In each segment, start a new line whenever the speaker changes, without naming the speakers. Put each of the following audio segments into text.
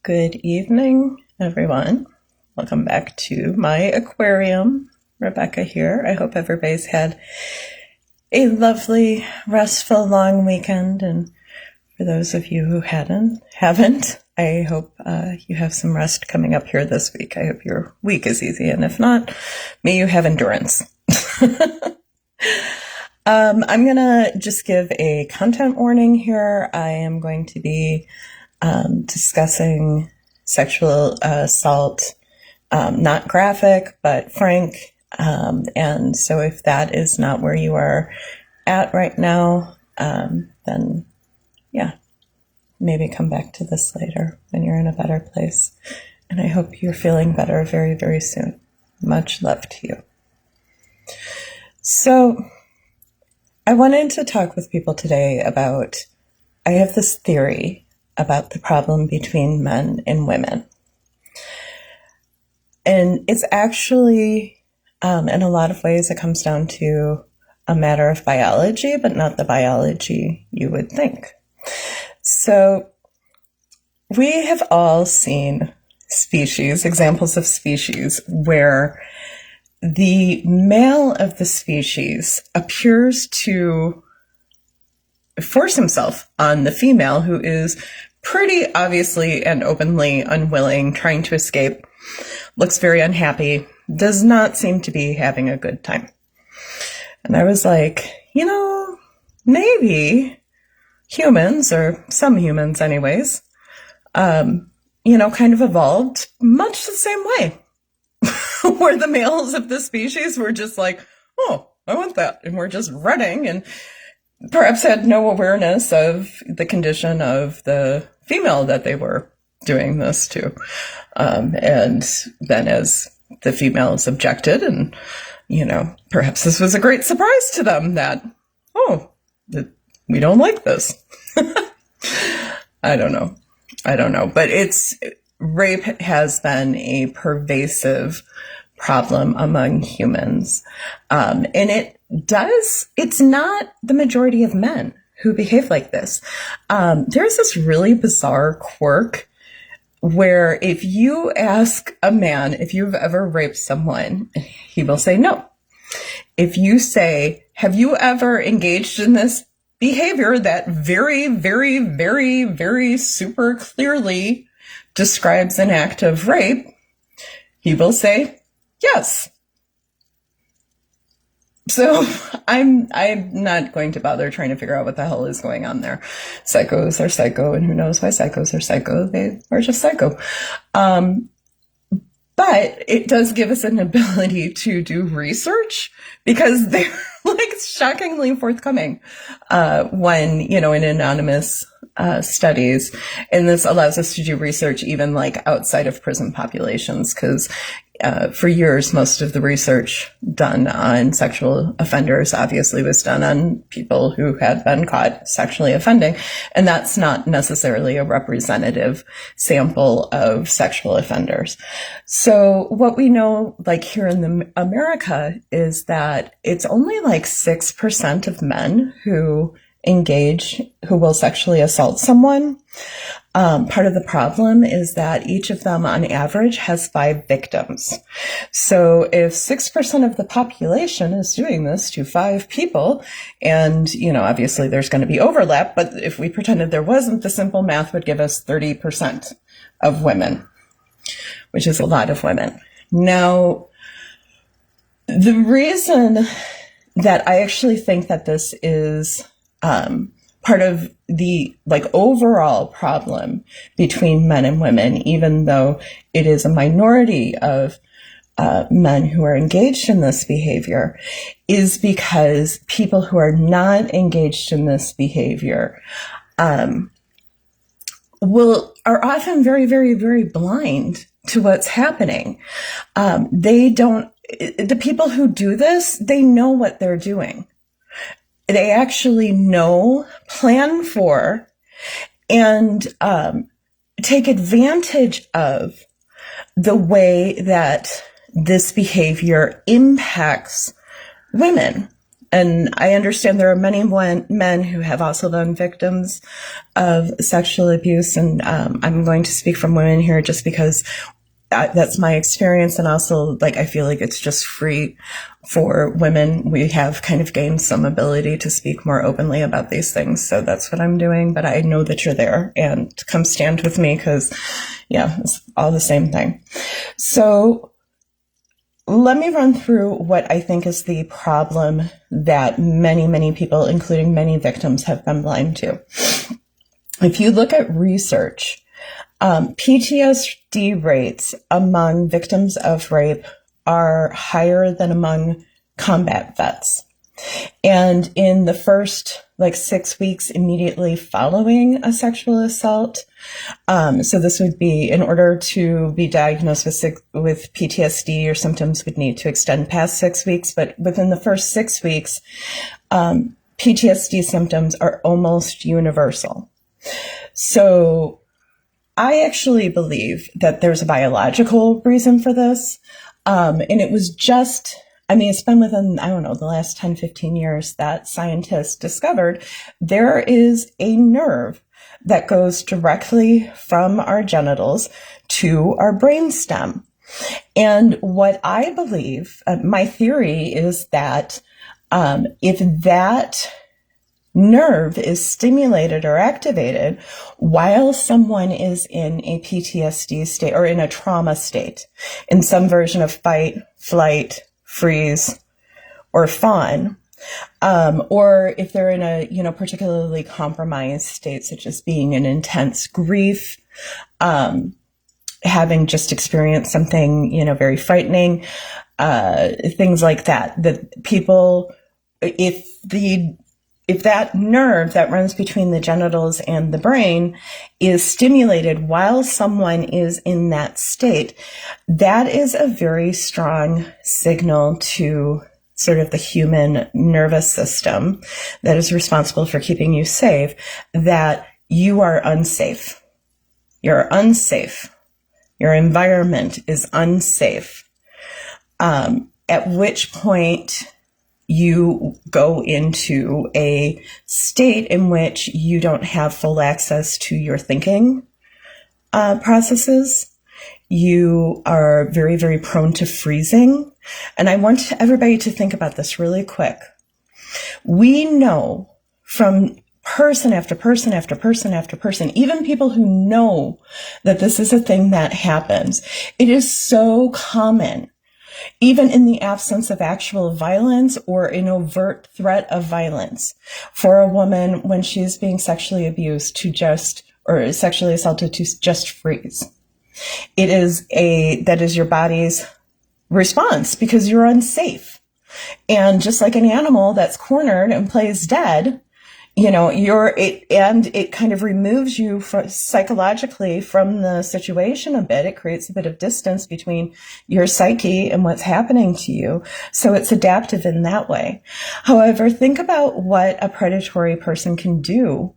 Good evening, everyone. Welcome back to my aquarium. Rebecca here. I hope everybody's had a lovely, restful, long weekend. And for those of you who haven't, I hope you have some rest coming up here this week. I hope your week is easy. And if not, may you have endurance. I'm going to just give a content warning here. I am going to be discussing sexual assault, not graphic, but frank. And so if that is not where you are at right now, then yeah, maybe come back to this later when you're in a better place. And I hope you're feeling better very, very soon. Much love to you. So I wanted to talk with people today about, I have this theory about the problem between men and women. And it's actually, in a lot of ways, it comes down to a matter of biology, but not the biology you would think. So we have all seen examples of species where the male of the species appears to force himself on the female, who is pretty obviously and openly unwilling, trying to escape, looks very unhappy, does not seem to be having a good time. And I was like, maybe humans, or some humans anyways, kind of evolved much the same way. Where the males of the species were just like, oh, I want that. And we're just running, and perhaps had no awareness of the condition of the female that they were doing this to. And then as the females objected, and, perhaps this was a great surprise to them that, we don't like this. I don't know. But rape has been a pervasive problem among humans. And it's not the majority of men who behave like this. There's this really bizarre quirk where if you ask a man if you've ever raped someone, he will say no. If you say, have you ever engaged in this behavior that very, very, very, very super clearly describes an act of rape, he will say yes. So I'm not going to bother trying to figure out what the hell is going on there. Psychos are psycho, and who knows why psychos are psycho? They are just psycho. But it does give us an ability to do research, because they're shockingly forthcoming when, in anonymous studies. And this allows us to do research even outside of prison populations, because for years, most of the research done on sexual offenders obviously was done on people who had been caught sexually offending. And that's not necessarily a representative sample of sexual offenders. So what we know, here in America, is that it's only 6% of men who will sexually assault someone. Part of the problem is that each of them on average has 5 victims. So if 6% of the population is doing this to 5 people, and, obviously there's going to be overlap, but if we pretended there wasn't, the simple math would give us 30% of women, which is a lot of women. Now, the reason that I actually think that this is part of the overall problem between men and women, even though it is a minority of men who are engaged in this behavior, is because people who are not engaged in this behavior are often very, very, very blind to what's happening. The people who do this, they know what they're doing. They actually know, plan for, and take advantage of the way that this behavior impacts women. And I understand there are many men who have also been victims of sexual abuse. And I'm going to speak from women here just because that's my experience. And also, like, I feel like it's just free for women. We have kind of gained some ability to speak more openly about these things. So that's what I'm doing. But I know that you're there, and come stand with me because, yeah, it's all the same thing. So let me run through what I think is the problem that many, many people, including many victims, have been blind to. If you look at research, PTSD rates among victims of rape are higher than among combat vets. And in the first 6 weeks immediately following a sexual assault, so this would be, in order to be diagnosed with PTSD, your symptoms would need to extend past 6 weeks. But within the first 6 weeks, PTSD symptoms are almost universal. So I actually believe that there's a biological reason for this. And it was just, it's been within, the last 10, 15 years that scientists discovered there is a nerve that goes directly from our genitals to our brainstem. And what I believe, my theory is that if that nerve is stimulated or activated while someone is in a PTSD state or in a trauma state, in some version of fight, flight, freeze, or fawn, or if they're in a, particularly compromised state, such as being in intense grief, having just experienced something, very frightening, things like that, that people, if that nerve that runs between the genitals and the brain is stimulated while someone is in that state, that is a very strong signal to sort of the human nervous system that is responsible for keeping you safe, that you are unsafe. You're unsafe. Your environment is unsafe. At which point you go into a state in which you don't have full access to your thinking processes. You are very, very prone to freezing. And I want everybody to think about this really quick. We know from person after person after person after person, even people who know that this is a thing that happens, it is so common, even in the absence of actual violence or an overt threat of violence, for a woman when she's being sexually abused or sexually assaulted to just freeze. That is your body's response because you're unsafe. And just like an animal that's cornered and plays dead, it kind of removes you psychologically from the situation a bit. It creates a bit of distance between your psyche and what's happening to you. So it's adaptive in that way. However, think about what a predatory person can do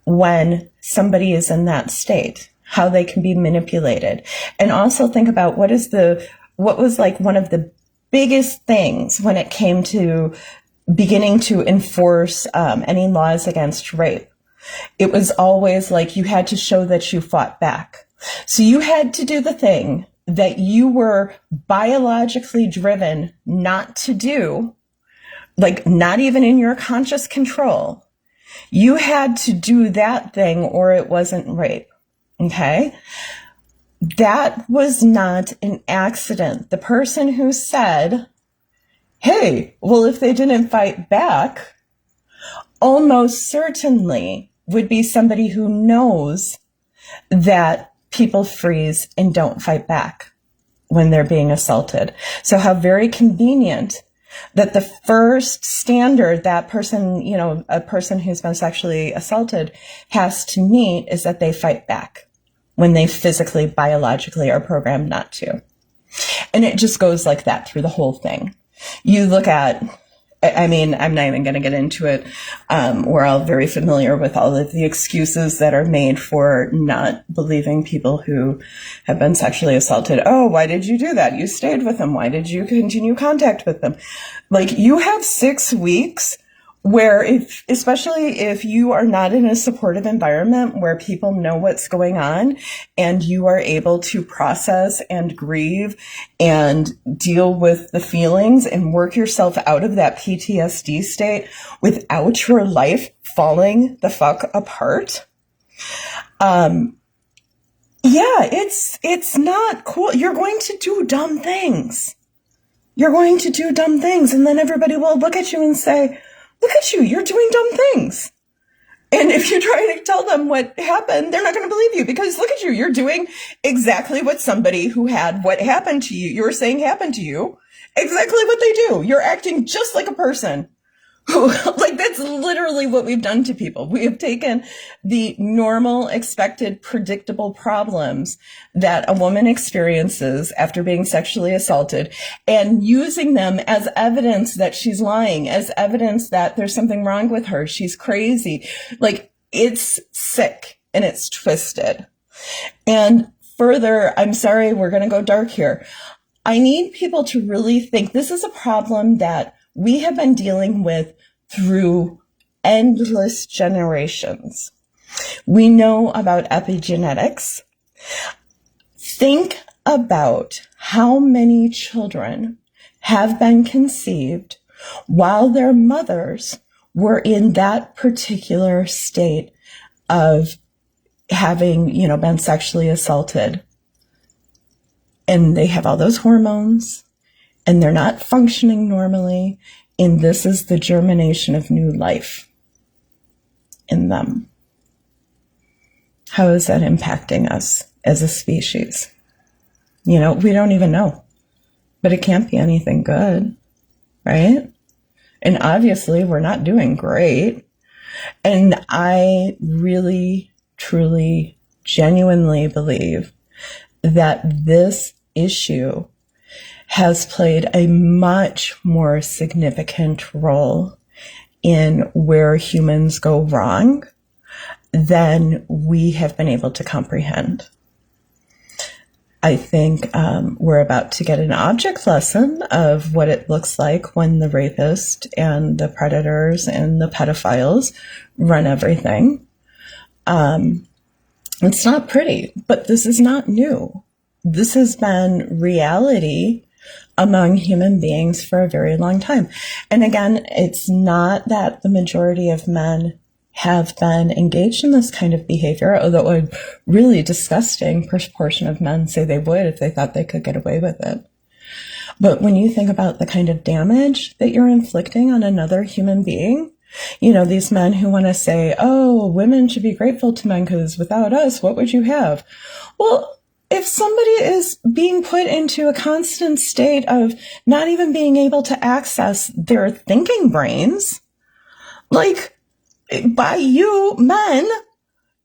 when somebody is in that state, how they can be manipulated. And also think about what was one of the biggest things when it came to beginning to enforce any laws against rape. It was always like you had to show that you fought back. So you had to do the thing that you were biologically driven not to do, like not even in your conscious control. You had to do that thing or it wasn't rape. Okay? That was not an accident. The person who said, hey, well, if they didn't fight back, almost certainly would be somebody who knows that people freeze and don't fight back when they're being assaulted. So how very convenient that the first standard that person, a person who's been sexually assaulted has to meet is that they fight back when they physically, biologically are programmed not to. And it just goes like that through the whole thing. You look at I mean, I'm not even going to get into it. We're all very familiar with all of the excuses that are made for not believing people who have been sexually assaulted. Oh, why did you do that? You stayed with them. Why did you continue contact with them? Like, you have 6 weeks where, especially if you are not in a supportive environment where people know what's going on and you are able to process and grieve and deal with the feelings and work yourself out of that PTSD state without your life falling the fuck apart. Yeah, it's not cool. You're going to do dumb things. You're going to do dumb things, and then everybody will look at you and say, look at you, you're doing dumb things. And if you try to tell them what happened, they're not going to believe you, because look at you, you're doing exactly what somebody who had what happened to you, you're saying happened to you, exactly what they do. You're acting just like a person who, like, that's literally what we've done to people. We have taken the normal, expected, predictable problems that a woman experiences after being sexually assaulted and using them as evidence that she's lying, as evidence that there's something wrong with her. She's crazy. Like, it's sick and it's twisted. And further, I'm sorry, we're going to go dark here. I need people to really think this is a problem that we have been dealing with through endless generations. We know about epigenetics. Think about how many children have been conceived while their mothers were in that particular state of having, been sexually assaulted. And they have all those hormones, and they're not functioning normally, and this is the germination of new life in them. How is that impacting us as a species? We don't even know, but it can't be anything good, right? And obviously we're not doing great. And I really, truly, genuinely believe that this issue has played a much more significant role in where humans go wrong than we have been able to comprehend. I think we're about to get an object lesson of what it looks like when the rapist and the predators and the pedophiles run everything. It's not pretty, but this is not new. This has been reality among human beings for a very long time. And again, it's not that the majority of men have been engaged in this kind of behavior, although a really disgusting proportion of men say they would if they thought they could get away with it. But when you think about the kind of damage that you're inflicting on another human being, these men who want to say, oh, women should be grateful to men because without us, what would you have? Well, if somebody is being put into a constant state of not even being able to access their thinking brains, like by you men,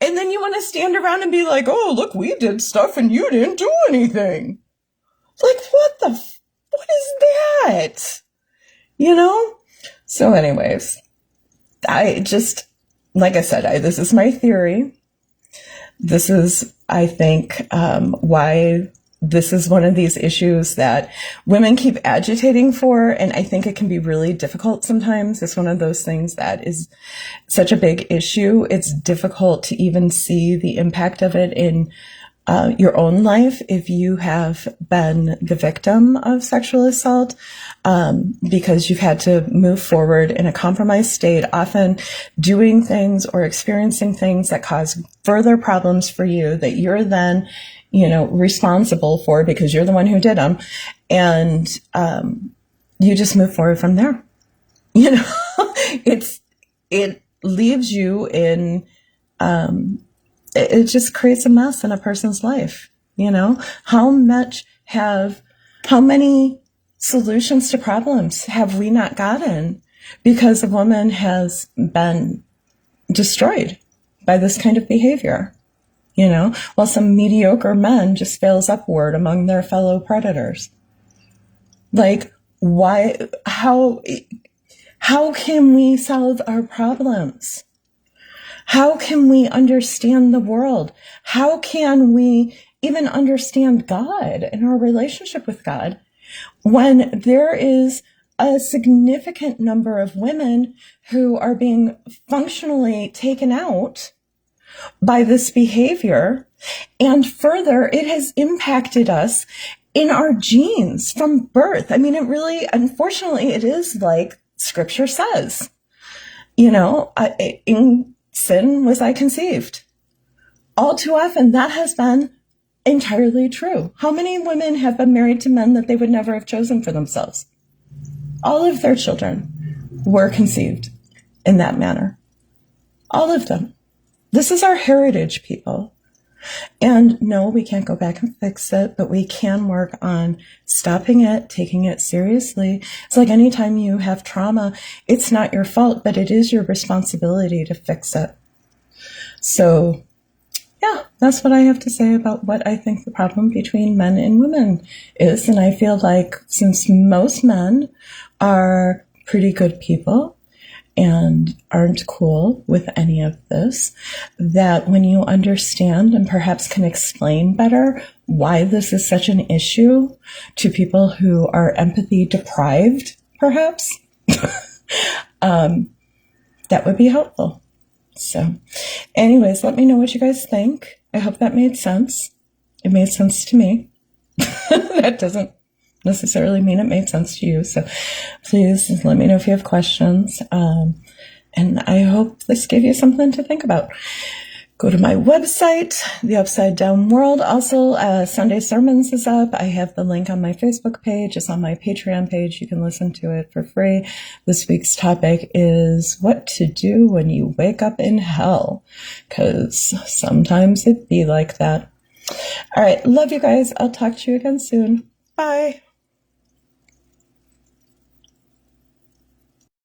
and then you want to stand around and be like, oh, look, we did stuff and you didn't do anything. Like, what is that? So anyways, I just, like I said, this is my theory. This is, I think, why this is one of these issues that women keep agitating for. And I think it can be really difficult sometimes. It's one of those things that is such a big issue. It's difficult to even see the impact of it in your own life if you have been the victim of sexual assault, because you've had to move forward in a compromised state, often doing things or experiencing things that cause further problems for you that you're then, responsible for because you're the one who did them. And you just move forward from there. It leaves you in, it just creates a mess in a person's life. How many solutions to problems have we not gotten because a woman has been destroyed by this kind of behavior? While some mediocre men just fails upward among their fellow predators. Like, why, how How can we solve our problems? How can we understand the world? How can we even understand God and our relationship with God when there is a significant number of women who are being functionally taken out by this behavior? And further, it has impacted us in our genes from birth. I mean, it really, unfortunately, it is like Scripture says, in sin was I conceived. All too often, that has been entirely true. How many women have been married to men that they would never have chosen for themselves? All of their children were conceived in that manner. All of them. This is our heritage, people. And no, we can't go back and fix it, but we can work on stopping it, taking it seriously. It's like anytime you have trauma, it's not your fault, but it is your responsibility to fix it. So, yeah, that's what I have to say about what I think the problem between men and women is. And I feel like since most men are pretty good people and aren't cool with any of this, that when you understand and perhaps can explain better why this is such an issue to people who are empathy deprived, perhaps, that would be helpful. So anyways, let me know what you guys think. I hope that made sense. It made sense to me. That doesn't necessarily mean it made sense to you. So please let me know if you have questions. And I hope this gave you something to think about. Go to my website, The Upside Down World. Also, Sunday Sermons is up. I have the link on my Facebook page. It's on my Patreon page. You can listen to it for free. This week's topic is what to do when you wake up in hell, because sometimes it be like that. All right. Love you guys. I'll talk to you again soon. Bye.